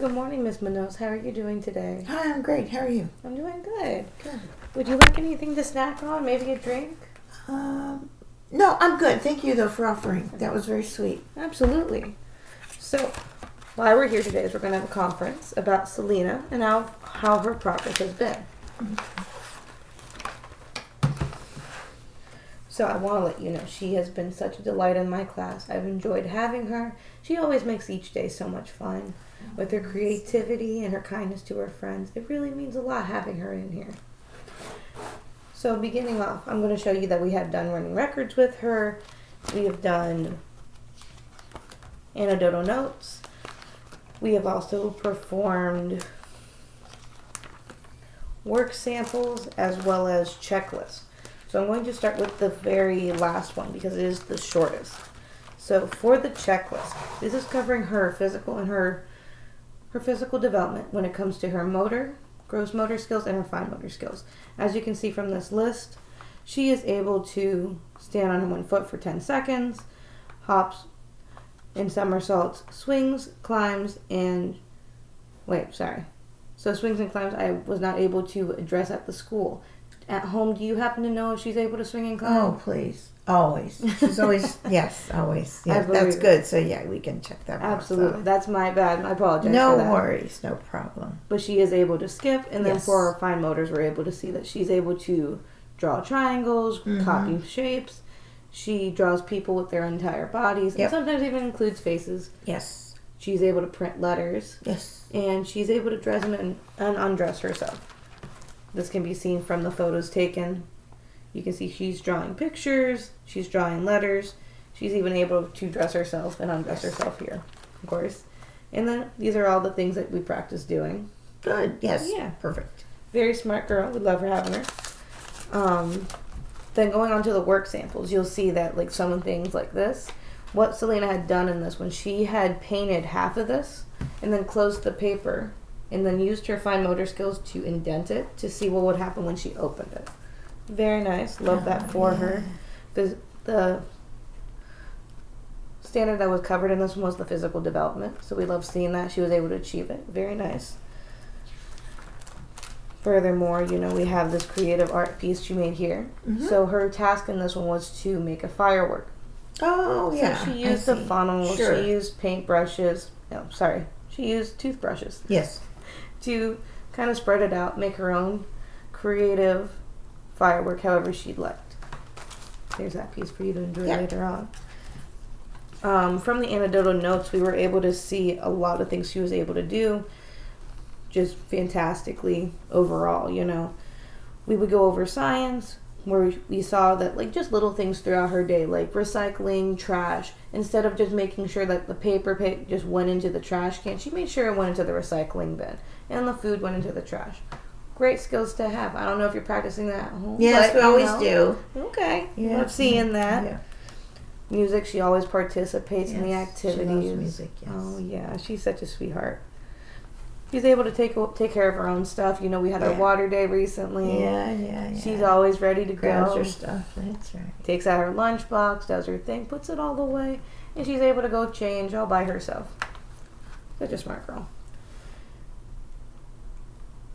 Good morning, Miss Manos. How are you doing today? Hi, I'm great. How are you? I'm doing good. Good. Would you like anything to snack on? Maybe a drink? No, I'm good. Thank you, though, for offering. That was very sweet. Absolutely. So, why we're here today is we're going to have a conference about Selena and how her progress has been. So I want to let you know she has been such a delight in my class. I've enjoyed having her. She always makes each day so much fun. With her creativity and her kindness to her friends, it really means a lot having her in here. So beginning off, I'm going to show you that we have done running records with her. We have done anecdotal notes. We have also performed work samples as well as checklists. So I'm going to start with the very last one because it is the shortest. So for the checklist, this is covering her physical and her physical development when it comes to her motor, gross motor skills, and her fine motor skills. As you can see from this list, she is able to stand on one foot for 10 seconds, hops and somersaults, swings, climbs, and... So swings and climbs I was not able to address at the school. At home, do you happen to know if she's able to swing and climb? Oh, please. Always. She's always, yes, always. Yeah, that's good. So, yeah, we can check that out. Absolutely. So. That's my bad. I apologize no for that. No worries. No problem. But she is able to skip. And then yes. for her fine motors, we're able to see that she's able to draw triangles, copy shapes. She draws people with their entire bodies. And sometimes even includes faces. Yes. She's able to print letters. Yes. And she's able to dress and undress herself. This can be seen from the photos taken. You can see she's drawing pictures, she's drawing letters, she's even able to dress herself and undress herself here, of course. And then these are all the things that we practice doing. Good, yes. Yeah. Perfect. Very smart girl. We love her having her. Then going on to the work samples, you'll see that like some things like this, what Selena had done in this, when she had painted half of this and then closed the paper and then used her fine motor skills to indent it to see what would happen when she opened it. Very nice. Love that for her. The standard that was covered in this one was the physical development. So we love seeing that. She was able to achieve it. Very nice. Furthermore, we have this creative art piece she made here. So her task in this one was to make a firework. Oh, yeah. So she used the funnel. Sure. She used paintbrushes. No, sorry. She used toothbrushes. Yes. To kind of spread it out, make her own creative firework however she'd liked. There's that piece for you to enjoy later on. From the anecdotal notes, we were able to see a lot of things she was able to do just fantastically overall, We would go over science, where we saw that like just little things throughout her day, like recycling trash. Instead of just making sure that the paper just went into the trash can, she made sure it went into the recycling bin and the food went into the trash. Great skills to have. I don't know if you're practicing that at home. Yes, we always do. Okay. Yeah. Love seeing that. Yeah. Music, she always participates in the activities. She loves music, yes. Oh, yeah. She's such a sweetheart. She's able to take care of her own stuff. We had our water day recently. Yeah. She's always ready to Grabs go. her stuff. That's right. Takes out her lunchbox, does her thing, puts it all away, and she's able to go change all by herself. Such a smart girl.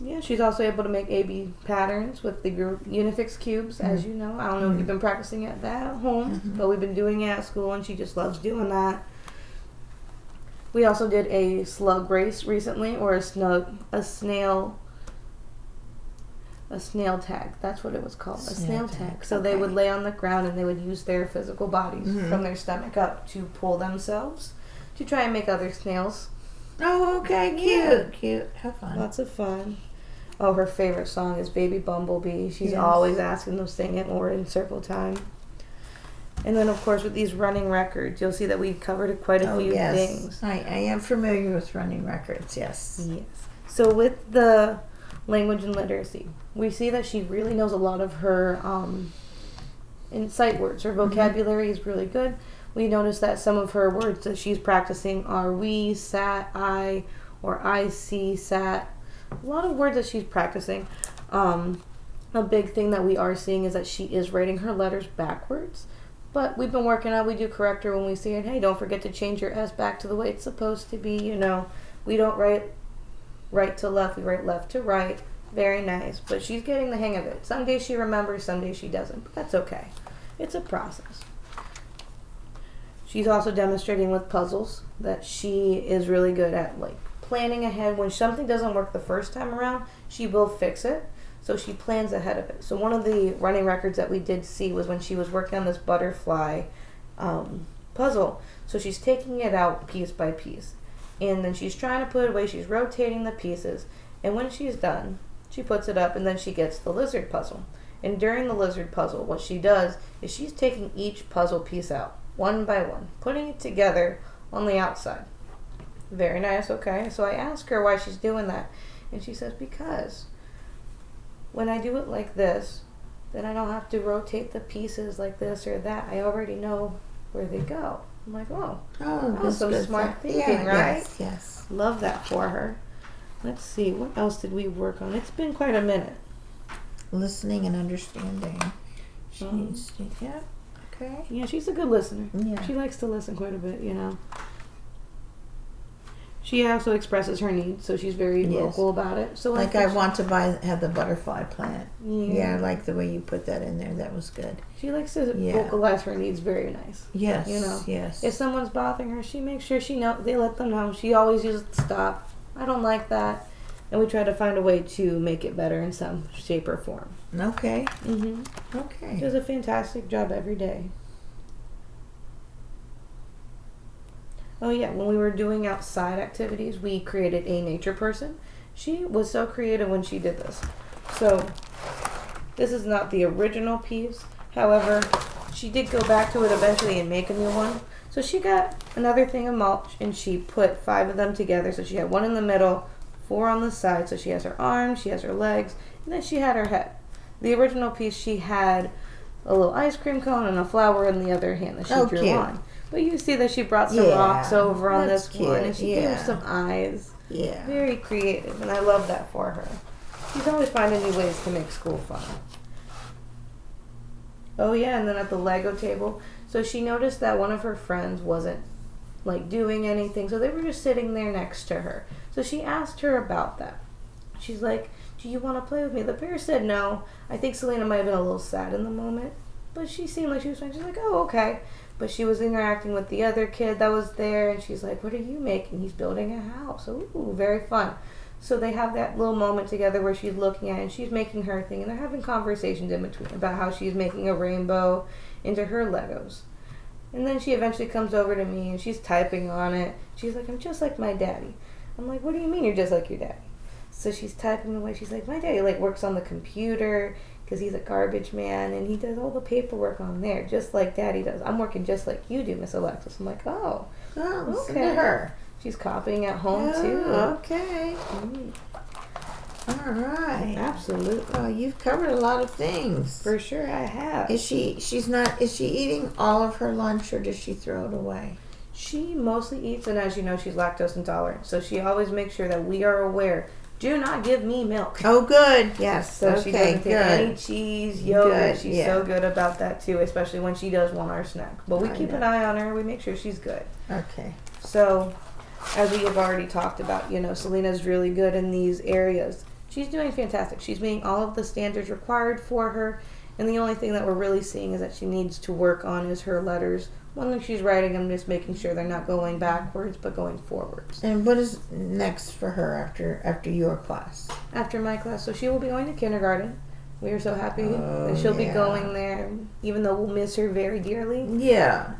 Yeah, she's also able to make AB patterns with the Unifix cubes, as you know. I don't know if you've been practicing that at home, but we've been doing it at school, and she just loves doing that. We also did a slug race recently, or a snail tag. That's what it was called, a snail tag. So they would lay on the ground and they would use their physical bodies from their stomach up to pull themselves to try and make other snails. Oh, okay. Cute. Have fun. Lots of fun. Oh, her favorite song is Baby Bumblebee. She's always asking them to sing it when we're in circle time. And then, of course, with these running records, you'll see that we've covered quite a few things. I am familiar with running records, yes. Yes. So with the language and literacy, we see that she really knows a lot of her sight words. Her vocabulary is really good. We notice that some of her words that she's practicing are we, sat, I, or I see, sat. A lot of words that she's practicing. A big thing that we are seeing is that she is writing her letters backwards. But we've been working on, we do correct her when we see it. Hey, don't forget to change your S back to the way it's supposed to be, We don't write right to left, we write left to right. Very nice. But she's getting the hang of it. Some days she remembers, some days she doesn't. But that's okay. It's a process. She's also demonstrating with puzzles that she is really good at, like, planning ahead. When something doesn't work the first time around, she will fix it. So she plans ahead of it. So one of the running records that we did see was when she was working on this butterfly puzzle. So she's taking it out piece by piece. And then she's trying to put it away. She's rotating the pieces. And when she's done, she puts it up, and then she gets the lizard puzzle. And during the lizard puzzle, what she does is she's taking each puzzle piece out, one by one, putting it together on the outside. Very nice, okay. So I ask her why she's doing that. And she says, because when I do it like this, then I don't have to rotate the pieces like this or that. I already know where they go. I'm like, oh that's some smart thinking, right? Yes. Love that for her. Let's see, what else did we work on? It's been quite a minute. Listening and understanding. She needs to, yeah, okay. Yeah, she's a good listener. Yeah. She likes to listen quite a bit, you know. She also expresses her needs, so she's very vocal about it. So like I want to have the butterfly plant. Yeah, I like the way you put that in there. That was good. She likes to vocalize her needs. Very nice. Yes. You know. Yes. If someone's bothering her, she makes sure they let them know. She always uses the stop. I don't like that, and we try to find a way to make it better in some shape or form. Okay. Mhm. Okay. She does a fantastic job every day. Oh yeah, when we were doing outside activities, we created a nature person. She was so creative when she did this. So, this is not the original piece. However, she did go back to it eventually and make a new one. So she got another thing of mulch and she put 5 of them together. So she had 1 in the middle, 4 on the side. So she has her arms, she has her legs, and then she had her head. The original piece, she had a little ice cream cone and a flower in the other hand that she drew cute. on. But you see that she brought some rocks over on this cute. one, and she gave some eyes. Yeah. Very creative, and I love that for her. She's always finding new ways to make school fun. Oh yeah, and then at the Lego table, so she noticed that one of her friends wasn't, like, doing anything, so they were just sitting there next to her. So she asked her about that. She's like, do you want to play with me? The pair said no. I think Selena might have been a little sad in the moment, but she seemed like she was fine. She's like, oh, okay. But she was interacting with the other kid that was there, and she's like, what are you making? He's building a house. Ooh, very fun. So they have that little moment together where she's looking at it, and she's making her thing, and they're having conversations in between about how she's making a rainbow into her Legos. And then she eventually comes over to me, and she's typing on it. She's like, I'm just like my daddy. I'm like, what do you mean you're just like your daddy? So she's typing away. She's like, my daddy, like, works on the computer because he's a garbage man, and he does all the paperwork on there, just like Daddy does. I'm working just like you do, Miss Alexis. I'm like, oh, listen okay. to her. She's copying at home, too. Okay. All right. Absolutely. Oh, you've covered a lot of things. For sure, I have. Is she eating all of her lunch, or does she throw it away? She mostly eats, and as you know, she's lactose intolerant. So she always makes sure that we are aware. Do not give me milk. Oh, good. Yes. So she doesn't take any cheese, yogurt. She's so good about that, too, especially when she does want our snack. But we keep an eye on her. We make sure she's good. Okay. So, as we have already talked about, you know, Selena's really good in these areas. She's doing fantastic. She's meeting all of the standards required for her. And the only thing that we're really seeing is that she needs to work on is her letters. When she's writing them, just making sure they're not going backwards, but going forwards. And what is next for her after your class? After my class, so she will be going to kindergarten. We are so happy that she'll be going there, even though we'll miss her very dearly. Yeah,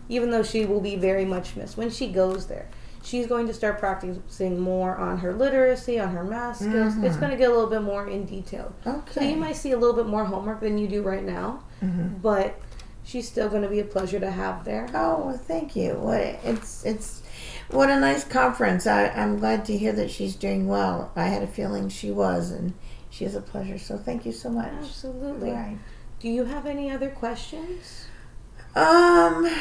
Even though she will be very much missed. When she goes there, she's going to start practicing more on her literacy, on her math skills. Mm-hmm. It's going to get a little bit more in detail. Okay. So you might see a little bit more homework than you do right now, but she's still going to be a pleasure to have there. Oh, well, thank you. It's what a nice conference. I'm glad to hear that she's doing well. I had a feeling she was, and she is a pleasure. So thank you so much. Absolutely. Right. Do you have any other questions? No,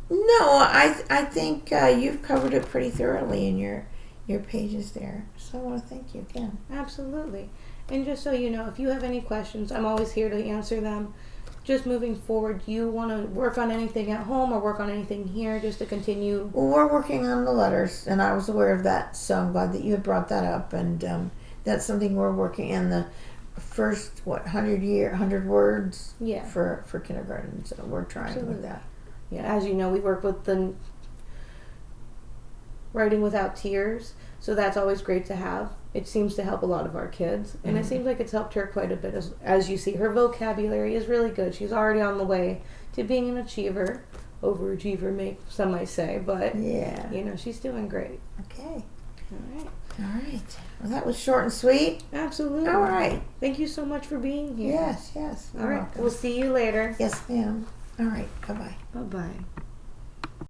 I think you've covered it pretty thoroughly in your pages there. So I want to thank you again. Absolutely. And just so you know, if you have any questions, I'm always here to answer them. just moving forward, do you want to work on anything at home or work on anything here just to continue? Well, we're working on the letters, and I was aware of that, so I'm glad that you had brought that up, and that's something we're working in the first 100 words for kindergarten, so we're trying with that. Yeah, as you know, we work with the writing without tears, so that's always great to have. It seems to help a lot of our kids, and it seems like it's helped her quite a bit. As you see, her vocabulary is really good. She's already on the way to being an achiever. Overachiever, some might say, but yeah, she's doing great. Okay. All right. Well, that was short and sweet. Absolutely. All right. Thank you so much for being here. Yes. All right. We'll see you later. Yes, ma'am. All right. Bye-bye. Bye-bye.